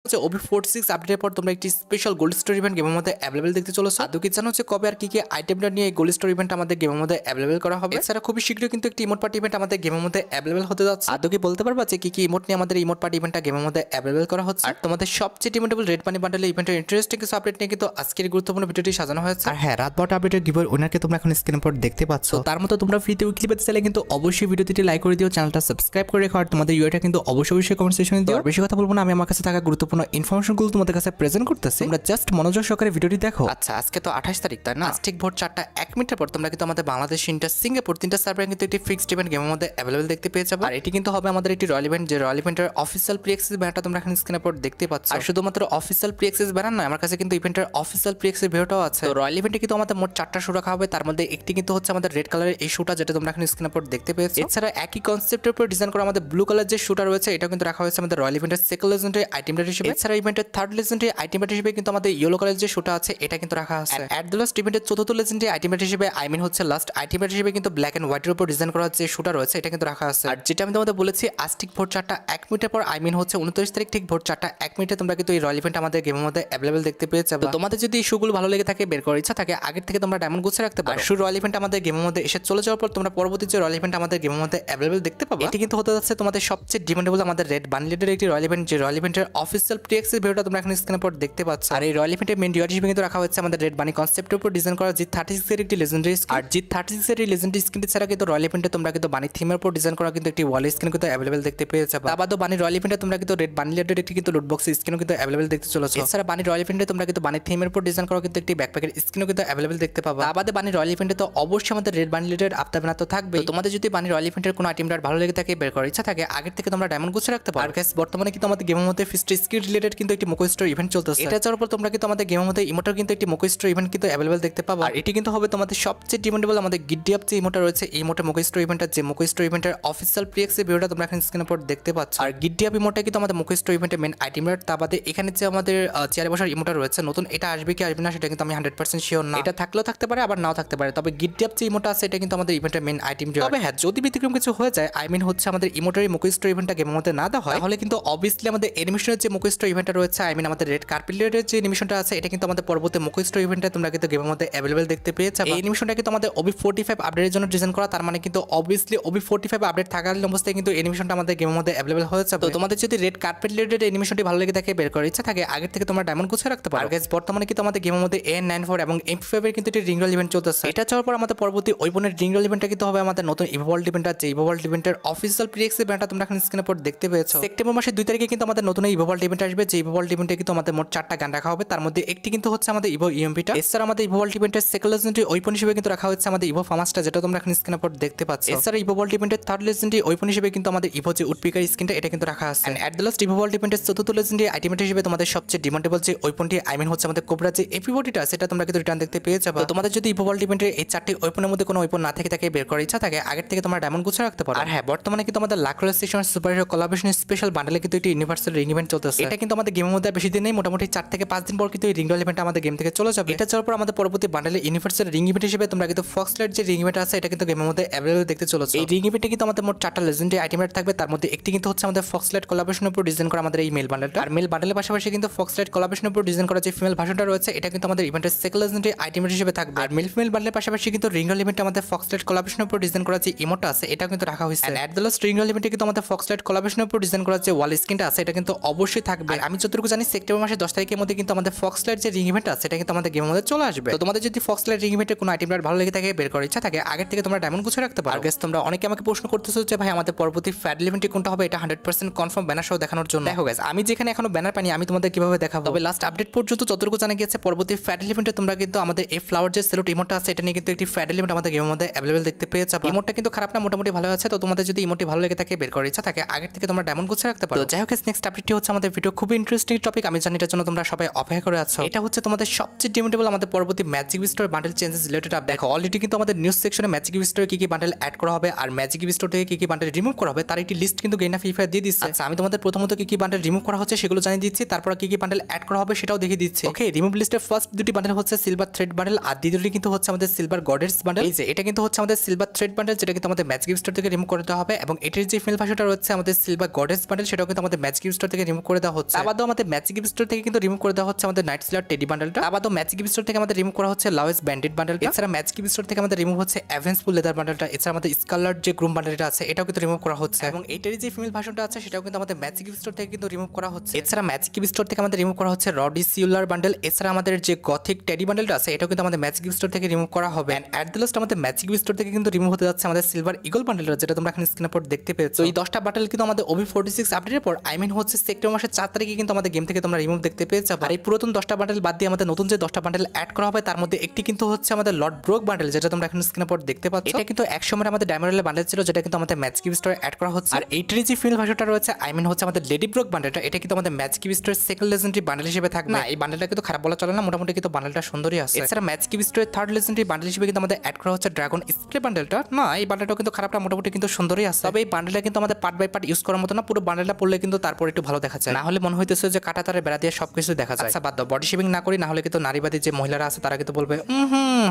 OB46 আপডেটের পর তোমরা একটি স্পেশাল গোল্ড স্টোর ইভেন্ট গেমের মধ্যে অ্যাভেলেবল দেখতে চলেছো। আদৌ কি জানো হচ্ছে কবে আর কি কি আইটেমটা নিয়ে এই গোল্ড স্টোর ইভেন্ট আমাদের গেমের মধ্যে অ্যাভেলেবল করা হবে? এছাড়া খুবই শীঘ্রই কিন্তু একটি ইমোট পার্টি ইভেন্ট আমাদের গেমের মধ্যে অ্যাভেলেবল হতে যাচ্ছে। আদৌ কি বলতে পারবা যে কি কি ইমোট নিয়ে আমাদের ইমোট পার্টি ইভেন্টটা গেমের মধ্যে অ্যাভেলেবল করা হচ্ছে? আর তোমাদের সবচেয়ে ডিমেন্ডেবল রেড মানি বান্ডেল ইভেন্টের ইন্টারেস্টিং কিছু আপডেট নিয়ে কিন্তু আজকের গুরুত্বপূর্ণ ভিডিওটি সাজানো হয়েছে। আর হ্যাঁ, রাত 12টা আপডেটের গিভার উইনারকে তোমরা এখন স্ক্রিনের পর দেখতে পাচ্ছ। তার মতো তোমরা ফ্রিতে উইকলি পেতে চাইলে কিন্তু অবশ্যই ভিডিওটি লাইক করে দিও, চ্যানেলটা সাবস্ক্রাইব করে রেখো, আর তোমাদের ইউআইটা কিন্তু অবশ্যই কমেন্ট সেকশনে দিও। আর বেশি কথা বলবো না, আমি আমার কাছে থাকা গুরুত্বপূর্ণ ইনফরমেশনগুলো তোমাদের কাছে প্রেজেন্ট করতেছি, তোমরা জাস্ট মনোযোগ সহকারে ভিডিওটি দেখো। আচ্ছা, আজকে তো 28 তারিখ, তাই না? আজ ঠিক ভোর 4টা 1 মিনিটের পর তোমরা কিন্তু আমাদের বাংলাদেশ, ইন্ডিয়া, সিঙ্গাপুর তিনটা সার্ভারে কিন্তু একটি ফিক্সড ইভেন্ট গেমের মধ্যে অ্যাভেলেবল দেখতে পেয়ে যাবে। আর এটি কিন্তু হবে আমাদের একটি রয়্যাল ইভেন্ট, যে রয়্যাল ইভেন্টের অফিসিয়াল প্রি অ্যাক্সেস ব্যানারটা তোমরা এখানে স্ক্রিনের পর দেখতে পাচ্ছ। আর শুধুমাত্র অফিসিয়াল প্রি অ্যাক্সেস ব্যানার নয়, আমার কাছে কিন্তু ইভেন্টের অফিসিয়াল প্রি অ্যাক্সেস ভিডিওটাও আছে। তো রয়্যাল ইভেন্টে কিন্তু আমাদের মোট 4টা শো রাখা হবে, তার মধ্যে একটি কিন্তু হচ্ছে আমাদের রেড কালারের এই শোটা, যেটা তোমরা এখানে স্ক্রিনের পর দেখতে পেয়েছো। এছাড়া একই কনসেপ্টের উপর ডিজাইন করা আমাদের ব্লু কালার যে শোটা রয়েছে, এটা কিন্তু রাখা হয়েছে আমাদের রয়্যাল ইভেন্টের সেকেন্ড লেজেন্ডারি আইটেম হিসেবে। এছাড়া ইভেন্টের থার্ড লেজেন্ডারি আইটেম হিসেবে কিন্তু আমাদের ইয়েলো কালার যে শোটা আছে, এটা কিন্তু রাখা আছে। এট দ্য লাস্ট ইভেন্টের চতুর্থ লেজেন্ডারি আইটেম হিসেবে, আই মিন হচ্ছে লাস্ট আইটেম হিসেবে কিন্তু ব্ল্যাক এন্ড হোয়াইটের উপর ডিজাইন করা যে শোটা রয়েছে, এটা কিন্তু রাখা আছে। আর যেটা আমি তোমাদের বলেছি, আজ ঠিক ভোর 4টা 1 মিনিটের পর, আই মিন হচ্ছে 29 তারিখ ঠিক ভোর 4টা 1 মিনিটে তোমরা কিন্তু এই রয়্যাল ইভেন্ট আমাদের গেমের মধ্যে অ্যাভেলেবল দেখতে পেয়ে যাবে। তোমাদের যদি এই শোগুলো ভালো লেগে থাকে, বের করার ইচ্ছা থাকে, আগের থেকে তোমরা ডায়মন্ড গুছিয়ে রাখতে পারো। শুরু রয়্যাল ইভেন্ট আমাদের গেমের মধ্যে এসে চলে যাওয়ার পর তোমরা পরবর্তী যে রয়্যাল ইভেন্ট আমাদের গেমের মধ্যে অ্যাভেলেবল দেখতে পাবে, এটি কিন্তু হতে যাচ্ছে তোমাদের সবচেয়ে ডিমান্ডেবল আমাদের রেড বান্ডেলের একটি রয়্যাল ইভেন্ট, যে রয়্যাল ইভেন্টের অফিসিয়াল প্রি অ্যাক্সেস ভিডিওটা তোমরা এখানে স্ক্রিনের পর দেখতে পাচ্ছ। আর এই রয়্যাল ইভেন্টের মেইন ডিওয়ার হিসেবে কিন্তু রাখা হচ্ছে আমাদের রেড বানি কনসেপ্টের উপর ডিজাইন করা G36 এর একটি লেজেন্ডারি স্কিন। আর G36 এর এই লেজেন্ডারি স্কিনটি ছাড়া কিন্তু রয়্যাল ইভেন্টে তোমরা কিন্তু বানি থিমের উপর ডিজাইন করা কিন্তু একটি ওয়াল স্কিন কিন্তু অ্যাভেলেবল দেখতে পেয়ে যাবে। তা বাদও বানি রয়্যাল ইভেন্টে তোমরা কিন্তু রেড বানি রিলেটেড একটি কিন্তু লুটবক্স স্কিনও কিন্তু অ্যাভেলেবল দেখতে চলেছে। এছাড়া বানি রয়্যাল ইভেন্টে তোমরা কিন্তু বানি থিমের উপর ডিজাইন করা কিন্তু একটি ব্যাকপ্যাকের স্কিনও কিন্তু অ্যাভেলেবল দেখতে পাবে। তা বাদে বানি রয়্যাল ইভেন্টে তো অবশ্যই আমাদের রেড বানি রিলেটেড আফতার ব্যানার তো থাকবে। তোমাদের যদি বানি রয়্যাল ইভেন্টের কোনো আইটেমটা ভালো লেগে থাকে, বের করার ইচ্ছা থাকে, আগের থেকে তোমরা ডায়মন্ড গুছিয়ে রাখতে পারো। আর গাইস, বর্তমানে কিন্তু আমাদের গেমের মধ্যে ফিস্ট স্কিল রিলেটেড কিন্তু একটি মোকো স্টোর ইভেন্ট চলতেছে। এটা যাওয়ার পর তোমরা কিন্তু আমাদের গেমের মধ্যে ইমোটার কিন্তু একটি মোকো স্টোর ইভেন্ট কিন্তু অ্যাভেলেবল দেখতে পাবো। আর এটি কিন্তু হবে তোমাদের সবচেয়ে ডিমান্ডেবল আমাদের গিড্ডি আপ যে ইমোটা রয়েছে, এই ইমোটা মোকো স্টোর ইভেন্টের যে মোকো স্টোর ইভেন্টের অফিসিয়াল প্রি অ্যাক্সেস ভিডিওটা তোমরা এখানে স্ক্রিনের উপর দেখতে পাচ্ছ। আর গিড্ডি আপ ইমোটা কিন্তু আমাদের মোকো স্টোর ইভেন্টের মেইন আইটেম। তা বাদে এখানে যে আমাদের চেয়ারে বসার ইমোটা রয়েছে নতুন, এটা আসবে কি আসবে না সেটা কিন্তু আমি 100% শিওর না। এটা থাকলেও থাকতে পারে, আবার নাও থাকতে পারে। তবে গিড্ডি আপ যে ইমোটা আছে, এটা কিন্তু আমাদের ইভেন্টের মেইন আইটেম। তবে হ্যাঁ, যদি ব্যতিক্রম কিছু হয়ে যায়, আই মিন হচ্ছে আমাদের ইমোটার মোকো স্টোর ইভেন্টটা গেমের মধ্যে না দেওয়া হয়, তাহলে কিন্তু অবভিয়াসলি আমাদের অ্যানিমেশনের যে মোকো স্টোর ইভেন্টটা রয়েছে, আই মিন আমাদের রেড কার্পেটের যে অ্যানিমেশনটা আছে, এটা কিন্তু আমাদের পরবর্তী মোকো স্টোর ইভেন্টে তোমরা কিন্তু গেমের মধ্যে অ্যাভেলেবল দেখতে পেয়ে যাবে। এই অ্যানিমেশনটা কিন্তু আমাদের OB45 আপডেটের জন্য ডিজাইন করা, তার মানে কিন্তু অবভিয়াসলি OB45 আপডেট থাকাকালীন অবস্থায় কিন্তু অ্যানিমেশনটা আমাদের গেমের মধ্যে অ্যাভেলেবল হয়ে যাবে। তো তোমাদের যদি রেড কার্পেট রিলেটেড অ্যানিমেশনটি ভালো লেগে থাকে, বের করার ইচ্ছা থাকে, আগের থেকে তোমরা ডায়মন্ড গুছিয়ে রাখতে পারো। আর গাইস, বর্তমানে কিন্তু আমাদের গেমের মধ্যে AN94 এবং MP5 এর কিন্তু একটি রিং রোল ইভেন্ট চলতেছে। এটা চাওয়ার পর আমাদের পরবর্তী ওয়েপনের রিং রোল ইভেন্টটা কিন্তু হবে আমাদের নতুন ইভোল্ড ইভেন্টটা, যে ইভোল্ড ইভেন্টের অফিসিয়াল প্রি অ্যাক্সেস ব্যানারটা তোমরা এখানে স্ক্রিনের উপর দেখতে পেয়েছো। সেপ্টেম্বর মাসের 2 তারিখে কিন্তু আমাদের নতুন ইভোল্ড ইভেন্ট আসবে, যে ইভোল্ড ইভেন্টে কিন্তু আমাদের মোট 4টা গান রাখা হবে, তার মধ্যে একটি কিন্তু হচ্ছে আমাদের ইভো ইএমপিটা। এছাড়া আমাদের ইভোল্ড ইভেন্টের সেকেন্ড লেজেন্ডারি ওয়েপন হিসেবে কিন্তু রাখা হচ্ছে আমাদের ইভো ফামাসটা, যেটা তোমরা এখানে স্ক্রিনের উপর দেখতে পাচ্ছ। এছাড়া ইভোল্ড ইভেন্টের থার্ড লেজেন্ডারি ওয়েপন হিসেবে কিন্তু আমাদের ইভো যে উডপিকার স্কিনটা, এটা কিন্তু রাখা আছে। এট দ্য লাস্ট ইভোল্ড ইভেন্টের চতুর্থ লেজেন্ডারি আইটেম হিসেবে তোমাদের সবচেয়ে ডিমান্ডেবল যে ওয়েপনটি, আই মিন হচ্ছে আমাদের কোবরা যে এপিবডিটা, সেটা তোমরা কিন্তু রিটার্ন দেখতে পেয়ে যাবে। তোমাদের যদি ইভোল্ড ইভেন্টের এই 4টি ওয়েপনের মধ্যে কোনো ওয়েপন না থাকে বের করার ইচ্ছা থাকে, আগের থেকে তোমরা ডায়মন্ড গুছিয়ে রাখতে পারো। আর হ্যাঁ, বর্তমানে কিন্তু আমাদের লাক্রোস স্টেশন সুপারহিরো কোলাবোরেশন স্পেশাল বান্ডেলে কিন্তু একটি ইউনিভার্সাল রিং ইভেন্ট চলতেছে। এটা কিন্তু আমাদের গেমের মধ্যে বেশি দিন নেই, মোটামুটি 4 থেকে 5 দিন পর কিন্তু এই রিং রোল ইভেন্ট আমাদের গেম থেকে চলে যাবে। এটা যাওয়ার পর আমাদের পরবর্তী বান্ডেলে ইউনিভার্সাল রিং ইভেন্ট হিসেবে তোমরা কিন্তু ফক্সলাইট যে রিং ইভেন্ট আছে, এটা কিন্তু গেমের মধ্যে অ্যাভেলেবল দেখতে চলেছে। এই রিং ইভেন্টে কিন্তু আমাদের মোট 4টা লেজেন্ডারি আইটেম থাকবে, তার মধ্যে একটি কিন্তু হচ্ছে আমাদের ফক্সলাইট কোলাবোরেশনের উপর ডিজাইন করা আমাদের এই মেল বান্ডেলটা। আর মেল বান্ডেলের পাশাপাশি কিন্তু ফক্সলাইট কোলাবোরেশনের উপর ডিজাইন করা যে ফিমেল ভার্সনটা রয়েছে, এটা কিন্তু আমাদের ইভেন্টের সেকেন্ড লেজেন্ডারি আইটেম হিসেবে থাকবে। আর মেল ফিমেল বান্ডেলের পাশাপাশি কিন্তু রিং রোল ইভেন্টে আমাদের ফক্সলাইট কোলাবোরেশনের উপর ডিজাইন করা যে ইমোটা আছে, এটা কিন্তু রাখা হয়েছে। At the last ring roll ইভেন্টে কিন্তু আমাদের ফক্সলাইট কোলাবোরেশনের উপর ডিজাইন করা যে ওয়াল স্কিনটা আছে, এটা কিন্তু অবশ্যই থাকবে। আর আমি যতটুকু জানি, সেপ্টেম্বর মাসের 10 তারিখের মধ্যে কিন্তু আমাদের ফক্সলাইট যে রিং ইভেন্ট আছে, এটা কিন্তু আমাদের গেমের মধ্যে চলে আসবে। তো তোমাদের যদি ফক্সলাইট রিং ইভেন্টের কোনো আইটেমটা ভালো লেগে থাকে, বের করার ইচ্ছা থাকে, আগের থেকে তোমরা ডায়মন্ড গুছিয়ে রাখতে পারো। আর গাইস, তোমরা অনেকে আমাকে প্রশ্ন করতেছো যে ভাই, আমাদের পরবর্তী ফ্যাডেল ইভেন্টটি কোনটা হবে, এটা 100% কনফার্ম ব্যানার সহ দেখানোর জন্য। দেখো গাইস, আমি যেখানে এখনো ব্যানার পাইনি, আমি তোমাদের কিভাবে দেখাবো? তবে লাস্ট আপডেট পর্যন্ত যতটুকু জানা গিয়েছে, পরবর্তী ফ্যাডেল ইভেন্টে তোমরা কিন্তু আমাদের এই ফ্লাওয়ার যে সেলুট ইমোটটা আছে, এটা নিয়ে কিন্তু একটি ফ্যাডেল ইভেন্ট আমাদের গেমের মধ্যে অ্যাভেলেবল দেখতে পেয়ে যাবে। ইমোটটা কিন্তু খারাপ না, মোটামুটি ভালো আছে। তো তোমাদের যদি ইমোটটি ভালো লেগে থাকে, বের করার ইচ্ছা থাকে, আগের থেকে তোমরা ডায়মন্ড গুছিয়ে রাখতে পারো। তো যাই হোক, নেক্সট আপডেটটি হচ্ছে আমাদের ভিডিও খুবই ইন্টারেস্টিং টপিক, আমি জানি এটার জন্য তোমরা সবাই অপেক্ষা করে আছো। এটা হচ্ছে তোমাদের সবচেয়ে ডিমান্ডেবল আমাদের পরবর্তী magic store bundle changes related update. দেখো, অলরেডি কিন্তু আমাদের নিউজ সেকশনে ম্যাজিক স্টোরে কি কি বান্ডেল অ্যাড করা হবে আর ম্যাজিক স্টোর থেকে কি কি বান্ডেল রিমুভ করা হবে, তার একটি লিস্ট কিন্তু গেইনা ফ্রি ফায়ার দিয়ে দিচ্ছে। আচ্ছা, আমি তোমাদের প্রথমত কি কি বান্ডেল রিমুভ করা হচ্ছে সেগুলো জানিয়ে দিচ্ছি, তারপর কি কি বান্ডেল অ্যাড করা হবে সেটাও দেখিয়ে দিচ্ছি। ওকে, রিমুভ লিস্টের ফার্স্ট দুটি বান্ডেল হচ্ছে সিলভার থ্রেড বান্ডেল, আর দ্বিতীয়টি কিন্তু হচ্ছে আমাদের সিলভার গডেস বান্ডেল। এই যে এটা কিন্তু হচ্ছে আমাদের সিলভার থ্রেড বান্ডেল, যেটা কিন্তু আমাদের ম্যাজিক স্টোর থেকে রিমুভ করতে হবে, এবং এটির যে ফিমেল ভার্সনটা রয়েছে আমাদের সিলভার গডেস বান্ডেল, সেটাও কিন্তু আমাদের ম্যাজিক স্টোর থেকে রিমুভ করে দেওয়া দেওয়া হচ্ছে। আবারও আমাদের ম্যাজিক গিফট স্টোর থেকে কিন্তু রিমুভ করে দেওয়া হচ্ছে আমাদের নাইট স্লার টেডি বান্ডেলটা। আবারও ম্যাজিক গিফট স্টোর থেকে আমাদের রিমুভ করা হচ্ছে লাউস ব্যান্ডেড বান্ডেলটা। এছাড়া ম্যাজিক গিফট স্টোর থেকে আমাদের রিমুভ হচ্ছে অ্যাভেন্সফুল লেদার বান্ডেলটা। এছাড়া আমাদের স্কারলেট যে গ্রুম বান্ডেলটা আছে এটাও কিন্তু রিমুভ করা হচ্ছে, এবং এইটারই যে ফিমেল ভার্সনটা আছে সেটাও কিন্তু আমাদের ম্যাজিক গিফট স্টোর থেকে কিন্তু রিমুভ করা হচ্ছে। এছাড়া ম্যাজিক গিফট স্টোর থেকে আমাদের রিমুভ করা হচ্ছে রডি সিউলার বান্ডেল। এছাড়া আমাদের যে গথিক টেডি বান্ডেলটা আছে এটাও কিন্তু আমাদের ম্যাজিক গিফট স্টোর থেকে রিমুভ করা হবে। এন্ড অ্যাট দ্য লাস্ট আমাদের ম্যাজিক গিফট স্টোর থেকে কিন্তু রিমুভ হতে যাচ্ছে আমাদের সিলভার ইগল বান্ডেলটা, যেটা তোমরা এখানে স্ক্রিনের পর দেখতে পেয়েছো। এই 10টা বান্ডেল কিন্তু আমাদের OB46 আপডেটের পর হচ্ছে সেপ্টেম্বর মাসের 4 তারিখে কিন্তু আমাদের গেম থেকে তোমরা রিমুভ দেখতে পেয়েছো। আর এই পুরাতন 10টা বান্ডেল বাদ দিয়ে আমাদের নতুন যে 10টা বান্ডেল অ্যাড করা হবে তার মধ্যে একটি কিন্তু হচ্ছে আমাদের লর্ড ব্রোক বান্ডেল, যেটা তোমরা এখানে স্ক্রিনের পর দেখতে পাচ্ছ। এটা কিন্তু এক সময় আমাদের ডায়মন্ড বান্ডেল ছিল, যেটা কিন্তু আমাদের ম্যাজিক গিফট স্টোরে অ্যাড করা হচ্ছে। আর এইটারই যে ফিমেল ভার্সনটা রয়েছে হচ্ছে আমাদের লেডি ব্রোক বান্ডেলটা, এটা কিন্তু আমাদের ম্যাজিক গিফট স্টোরের সেকেন্ড লেজেন্ডারি বান্ডেল হিসেবে থাকবে। না, এই বান্ডেলটা কিন্তু খারাপ বলা চলে না, মোটামুটি কিন্তু বান্ডেলটা সুন্দরই আছে। এছাড়া ম্যাজিক গিফট স্টোরের থার্ড লেজেন্ডারি বান্ডেল হিসেবে কিন্তু আমাদের অ্যাড করা হচ্ছে ড্রাগন স্প্রে বান্ডেলটা। না, এই বান্ডেলটা কিন্তু খারাপ না, মোটামুটি কিন্তু সুন্দরই আছে। তবে এই বান্ডেলটা কিন্তু আমাদের পার্ট বাই পার্ট ইউজ করার মতো না, পুরো বান্ডেলটা পড়লে কিন্তু তারপর একটু ভালো দেখা যায়। না হলে মনে হইতেছে যে কাটা তারে বেড়া দিয়ে সবকিছু দেখা যায়। আচ্ছা বাদ দাও, বডি শেভিং না করি, না হলে কিন্তু নারীবাদী যে মহিলারা আছে তারা কিন্তু বলবে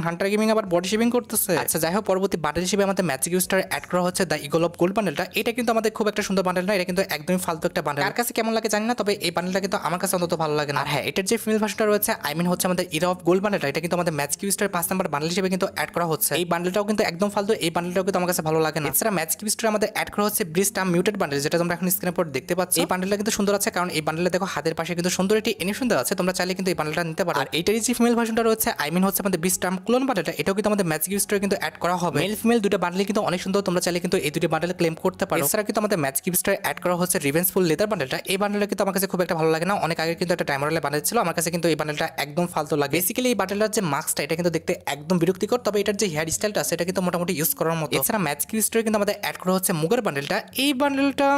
হান্টার গেমিং আবার বডি শেভিং করতেছে। আচ্ছা যাই হোক, পরবর্তী বান্ডেল হিসেবে আমাদের ম্যাজিক গিফট স্টোরে অ্যাড করা হচ্ছে দ্য ইগল অফ গোল্ড বান্ডেলটা। এটা কিন্তু আমাদের খুব একটা সুন্দর বান্ডেল না, এটা কিন্তু একদমই ফালতু একটা বান্ডেল। কার কাছে কেমন লাগে জানি না, তবে এই বান্ডেলটা কিন্তু আমার কাছে অন্তত ভালো লাগে না। আর হ্যাঁ, এটার যে ফিমেল ভার্সনটা রয়েছে হচ্ছে আমাদের ইরা অফ গোল্ড বান্ডেলটা, এটা কিন্তু আমাদের ম্যাজিক গিফট স্টোরের 5 নাম্বার বান্ডেল হিসেবে কিন্তু অ্যাড করা হচ্ছে। এই বান্ডেলটাও কিন্তু একদম ফালতু, এই বান্ডেলটাও কিন্তু আমার কাছে ভালো লাগে না। এছাড়া ম্যাজিক গিফট স্টোরে আমাদের অ্যাড করা হচ্ছে ব্রিস্টাম মিউটেড বান্ডেল, যেটা তোমরা এখন স্ক্রিনের পর দেখতে পাচ্ছ। এই বান্ডেলটা কিন্তু সুন্দর আছে, কারণ এই বান্ডেলে দেখো হাতের পাশে কিন্তু সুন্দর একটি অ্যানিমেশন দেওয়া আছে, তোমরা চাইলে কিন্তু এই বান্ডেলটা নিতে পারো। আর এইটারই যে ফিমেল ভার্সনটা রয়েছে হচ্ছে আমাদের ব্রিস্টাম ক্লোন বান্ডেলটা, এটাও কিন্তু আমাদের ম্যাজিক গিফট স্টোরে কিন্তু অ্যাড করা হবে। মেল ফিমেল দুটো বান্ডেল কিন্তু অনেক সুন্দর, তোমরা চাইলে কিন্তু এই দুটো বান্ডেল ক্লেম করতে পারো। এছাড়া কিন্তু আমাদের ম্যাজিক গিফট স্টোরে অ্যাড করা হচ্ছে রিভেঞ্জফুল লেদার বান্ডেলটা। এই বান্ডেলটা কিন্তু আমার কাছে খুব একটা ভালো লাগে না, অনেক আগে কিন্তু একটা ডায়মন্ড বান্ডেল ছিল, আমার কাছে কিন্তু এই বান্ডেলটা একদম ফালতু লাগে। বেসিক্যালি এই বান্ডেলটার যে মাস্কটা এটা কিন্তু দেখতে একদম বিরক্তিকর, তবে এটার যে হেয়ার স্টাইলটা আছে এটা কিন্তু মোটামুটি ইউজ করার মতো। এছাড়া ম্যাজিক গিফট স্টোরে কিন্তু আমাদের অ্যাড করা হচ্ছে মুগার বান্ডেলটা। এই বান্ডেলটা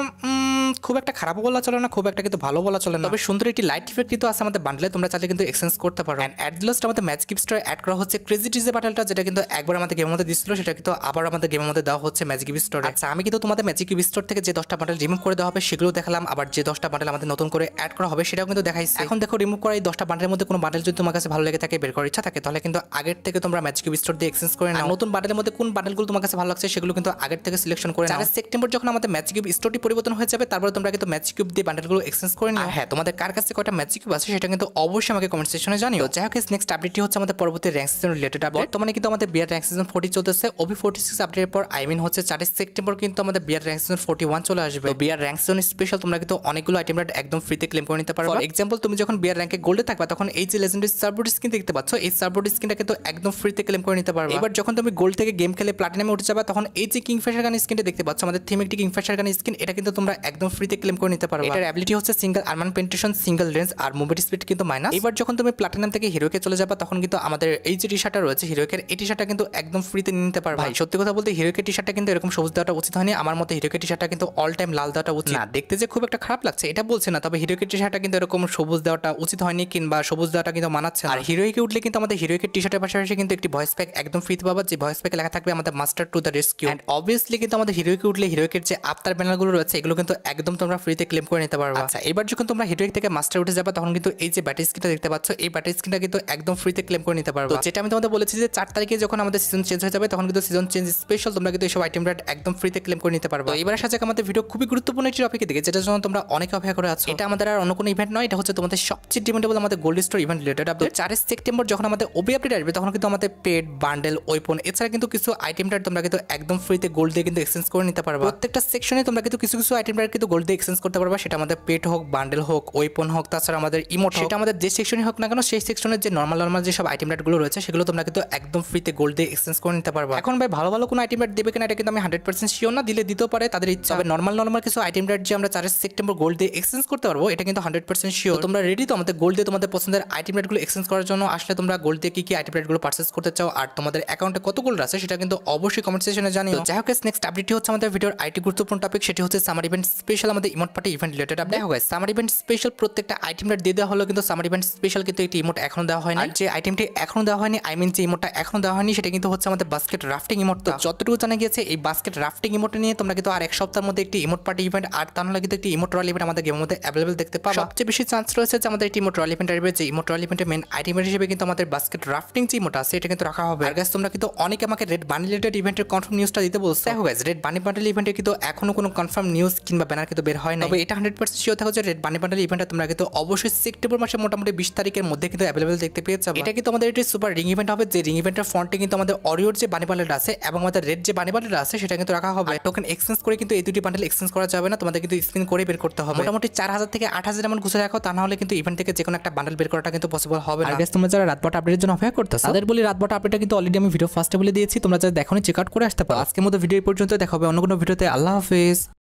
খুব একটা খারাপ বলা চলে না, খুব একটা কিন্তু ভালো বলা চলে না, তবে সুন্দর একটি লাইট ইফেক্ট কিন্তু আছে আমাদের বান্ডেলে, তোমরা চাইলে কিন্তু এক্সচেঞ্জ করতে পারো। এন্ড অ্যাট লাস্ট আমাদের ম্যাজিক গিফট স্টোরে অ্যাড করা হচ্ছে ক্রেজি ডিজে বান্ডেলটা, যেটা কিন্তু একবার আমাদের গেমের মধ্যে দিছিল, সেটা কিন্তু আবার আমাদের গেমের মধ্যে দেওয়া হচ্ছে ম্যাজিক গিফট স্টোরে। আচ্ছা, আমি কিন্তু তোমাদের ম্যাজিক গিফট স্টোর থেকে যে 10টা বান্ডেল রিমুভ করে দেওয়া হবে সেগুলো দেখালাম, আবার যে 10টা বান্ডেল আমাদের নতুন করে অ্যাড করা হবে সেটাও কিন্তু দেখাইছে। এখন দেখো, রিমুভ করা এই 10টা বান্ডেলের মধ্যে কোনো বান্ডেল যদি তোমার কাছে ভালো লেগে থাকে, বের করার ইচ্ছা থাকে, তাহলে কিন্তু আগের থেকে তোমরা ম্যাজিক গিফট স্টোর দিয়ে এক্সচেঞ্জ করে নাও। নতুন বান্ডেলের মধ্যে কোন বান্ডেলগুলো তোমার কাছে ভালো লাগছে সেগুলো কিন্তু আগের থেকে সিলেকশন করে নাও। 4 সেপ্টেম্বর যখন আমাদের ম্যাজিক গিফট স্টোরটি পরিবর্তন হয়ে যাবে, তারপরে তোমরা কিন্তু ম্যাজিক গিফট দিয়ে বান্ডেলগুলো এক্সচেঞ্জ করে নিও। হ্যাঁ, তোমাদের কার কাছে কয়টা ম্যাজিক গিফট আছে সেটা কিন্তু অবশ্যই আমাকে কমেন্ট সেকশনে জানিও। যাই হোক, নেক্সট আপডেটটি হচ্ছে আমাদের পরবর্তী র্যাঙ্ক সিজন রিলেটেড আপডেট। বর্তমানে কিন্তু আমাদের বিআর র্যাঙ্ক সিজন 40 চলতেছে। OB46 আপডেটের পর হচ্ছে 4 সেপ্টেম্বর কিন্তু আমাদের বিআর র্যাঙ্ক সিজন 41 চলে আসবে। তো বিআর র্যাঙ্ক সিজন স্পেশাল তোমরা কিন্তু অনেকগুলো আইটেম একদম ফ্রিতে ক্লেম করে নিতে পারবে। ফর এক্সাম্পল, তুমি যখন বিআর র্যাঙ্কে গোল্ডে থাকবা তখন এই যে লেজেন্ডারি সার্ভোট স্কিন দেখতে পাচ্ছ, এই সার্ভোট স্কিনটা কিন্তু একদম ফ্রিতে ক্লেম করে নিতে পারবে। এবার যখন তুমি গোল্ড থেকে গেম খেলে প্লাটিনামে উঠে যাবে, তখন এই যে কিংফিশার গান স্কিনটা দেখতে পাচ্ছ, আমাদের থিম একটি কিংফিশার গান স্কিন, এটা কিন্তু তোমরা একদম ফ্রিতে ক্লেম করে নিতে পারবে। এটার অ্যাবিলিটি হচ্ছে single armour penetration, single range, আর মুভমেন্ট স্পিড কিন্তু মাইনাস। এবার যখন তুমি প্লাটিনাম থেকে হিরোকে চলে যাবা, তখন কিন্তু আমাদের এই যে টি-শার্টটা রয়েছে হিরোকের, এই টি-শার্টটা কিন্তু একদম ফ্রিতে নিয়ে নিতে পারবে। ভাই সত্যি কথা বলতে, হিরোকের টি-শার্টটা কিন্তু এরকম সবুজ দেওয়াটা উচিত হয়নি, আমার মতে হিরোকের টি-শার্টটা কিন্তু অল টাইম লাল দেওয়াটা উচিত না। দেখতে যে খুব একটা খারাপ লাগছে এটা বলছে না, তবে হিরোকের টি-শার্টটা কিন্তু এরকম সবুজ দেওয়াটা উচিত হয়নি, কিংবা সবুজ দেওয়াটা কিন্তু মানাচ্ছে না। আর হিরোইকে উঠলে কিন্তু আমাদের হিরোইকের টি-শার্টের পাশাপাশি কিন্তু একটি ভয়েস প্যাক একদম ফ্রিতে পাবা, যে ভয়েস প্যাকে লেখা থাকবে আমাদের master to the rescue. And obviously কিন্তু আমাদের হিরোইকে উঠলে হিরোইকের যে আফতার ব্যানারগুলো রয়েছে এগুলো কিন্তু একদম তোমরা ফ্রিতে ক্লেম করে নিতে পারবে। আচ্ছা, এবার যখন তোমরা হিরোইক থেকে মাস্টার উঠে যাবে, তখন কিন্তু এই যে ব্যাটারি স্কিনটা দেখতে পাচ্ছ, এই ব্যাটারি স্কিনটা কিন্তু একদম ফ্রিতে ক্লেম করে নিতে পারবে। যেটা আমি তোমাদের বলেছি যে 4 তারিখে যখন আমাদের সিজন চেঞ্জ হয়ে যাবে, তখন কিন্তু সিজন চেঞ্জ স্পেশাল তোমরা কিন্তু এইসব আইটেমটা একদম ফ্রিতে ক্লেম করে নিতে পারবে। এবার আসা যাক আমাদের ভিডিও খুবই গুরুত্বপূর্ণ একটি টপিকে দিকে, যেটার জন্য তোমরা অনেক অপেক্ষা করে আছো। এটা আমাদের আর অন্য কোনো ইভেন্ট নয়, এটা হচ্ছে তোমাদের সবচেয়ে ডিমান্ডেবল আমাদের gold store event related update. 4 September যখন আমাদের ওবি আপডেট আসবে, তখন কিন্তু আমাদের পেড বান্ডেল, ওয়েপন, এছাড়া কিন্তু কিছু আইটেমটা তোমরা কিন্তু একদম ফ্রিতে গোল্ড দিয়ে কিন্তু এক্সচেঞ্জ করে নিতে পারবে। প্রত্যেকটা সেকশনে তোমরা কিন্তু কিছু কিছু আইটেমটা কিন্তু গোল্ড দিয়ে এক্সচেঞ্জ করতে পারবে, সেটা আমাদের পেড হোক, বান্ডেল হোক, ওয়েপন হোক, তাছাড়া আমাদের ইমোট, সেটা আমাদের যে সেকশনে হোক না কেন, সেই সেকশনের যে নর্মাল যেসব আইটেমগুলো রয়েছে সেগুলো তোমরা কিন্তু একদম ফ্রিতে গোল্ড দিয়ে এক্সচেঞ্জ করে নিতে পারবে। এখন ভাই ভালো ভালো কোনো আইটেম দেবে কিনা এটা কিন্তু আমি 100% শিওর না, দিলে দিতেও পারে, তাদের ইচ্ছা। তবে নর্মাল কিছু আইটেম যে আমরা 4 সেপ্টেম্বর গোল্ড দিয়ে এক্সচেঞ্জ করতে পারবো, এটা কিন্তু 100% শিওর। তোমরা রেডি তো আমাদের গোল্ড দিয়ে তোমাদের পছন্দের আইটেম গুলো এক্সচেঞ্জ করার জন্য? আসলে তোমরা গোল্ড দিয়ে কি কি আইটেম গুলো পারচেজ করতে চাও আর তোমাদের অ্যাকাউন্টে কত গোল্ড আছে সেটা কিন্তু অবশ্যই কমেন্ট সেকশনে জানিও। যাই হোক, নেক্সট আপডেটটি হচ্ছে আমাদের ভিডিওর আইটি গুরুত্বপূর্ণ টপিক, সেটি হচ্ছে সামার ইভেন্ট স্পেশাল আমাদের emote party event related update. হোক, সামার ইভেন্ট স্পেশাল প্রত্যেকটা আইটেম দিয়ে দেওয়া হলো, কিন্তু সামার ইভেন্ট স্পেশাল কিন্তু একটি ইমোট এখনো দেওয়া হয়নি। আর যে আইটেমটি এখনো দেওয়া হয়নি, আই মিন যে ইমোটটা এখনো দেওয়া হয়নি, সেটা কিন্তু হচ্ছে আমাদের বাস্কেট রাফটিং ইমোট। তো যতটুকু জানা গিয়েছে, এই বাস্কেট রাফটিং ইমোট নিয়ে তোমরা কিন্তু আর এক সপ্তাহের মধ্যে একটি ইমোট পার্টি ইভেন্ট আর তা নাহলে কিন্তু একটি ইমোট রয়্যাল ইভেন্ট আমাদের গেমের মধ্যে অ্যাভেলেবল দেখতে পাবো। সবচেয়ে বেশি চান্স রয়েছে যে আমাদের একটি ইমোট রয়্যাল ইভেন্ট আসবে, যে ইমোট রয়্যাল ইভেন্টের মেন আইটেম হিসেবে কিন্তু আমাদের বাস্কেট রাফটিং যে ইমোট আছে এটা কিন্তু রাখা হবে। আর গাইস, তোমরা কিন্তু অনেকে আমাকে রেড বানি রিলেটেড ইভেন্টের কনফার্ম নিউজটা দিতে বলছো। দেখো গাইস, রেড বানি বান্ডেল ইভেন্টে কিন্তু এখনো কোনো কনফার্ম নিউজ কিংবা ব্যানার কিন্তু বের হয় না, তবে এটা 100% শিওর থাকো হলো যে রেড বানি বান্ডেল ইভেন্টটা তোমরা কিন্তু অবশ্যই সেপ্টেম্বর মাসে মোটামুটি 20 তারিখের মধ্যে কিন্তু অ্যাভেলেবল দেখতে পেয়ে যাবে। এটা কিন্তু আমাদের একটি সুপার রিং ইভেন্ট হবে, যে রিং ইভেন্টের ফন্টে কিন্তু আমাদের অরিওর যে বানি বান্ডেল আছে এবং আমাদের রেড যে বানি বান্ডেল আছে সেটা কিন্তু রাখা হবে। টোকেন এক্সচেঞ্জ করে কিন্তু এই দুটি বান্ডেল এক্সচেঞ্জ করা যাবে না, তোমাদের কিন্তু স্পিন করে বের করতে হবে। মোটামুটি 4000 থেকে 8000 এমন ঘুষে রাখো, তা না হলে কিন্তু ইভেন্ট থেকে যে কোনো একটা বান্ডেল বের করাটা কিন্তু পসিবল হবে না। তোমরা যারা রাতবাট আপডেটের জন্য অপেক্ষা করতেছো তাদের বলি রাতবাট আপডেটটা কিন্তু অলরেডি আমি ভিডিও ফার্স্টে বলে দিয়েছি, তোমরা যারা দেখোনি চেক আউট করে আসতে পারো। আজকের মতো ভিডিও পর্যন্ত দেখা হবে অন্য কোনো ভিডিওতে। আল্লাহ হাফেজ।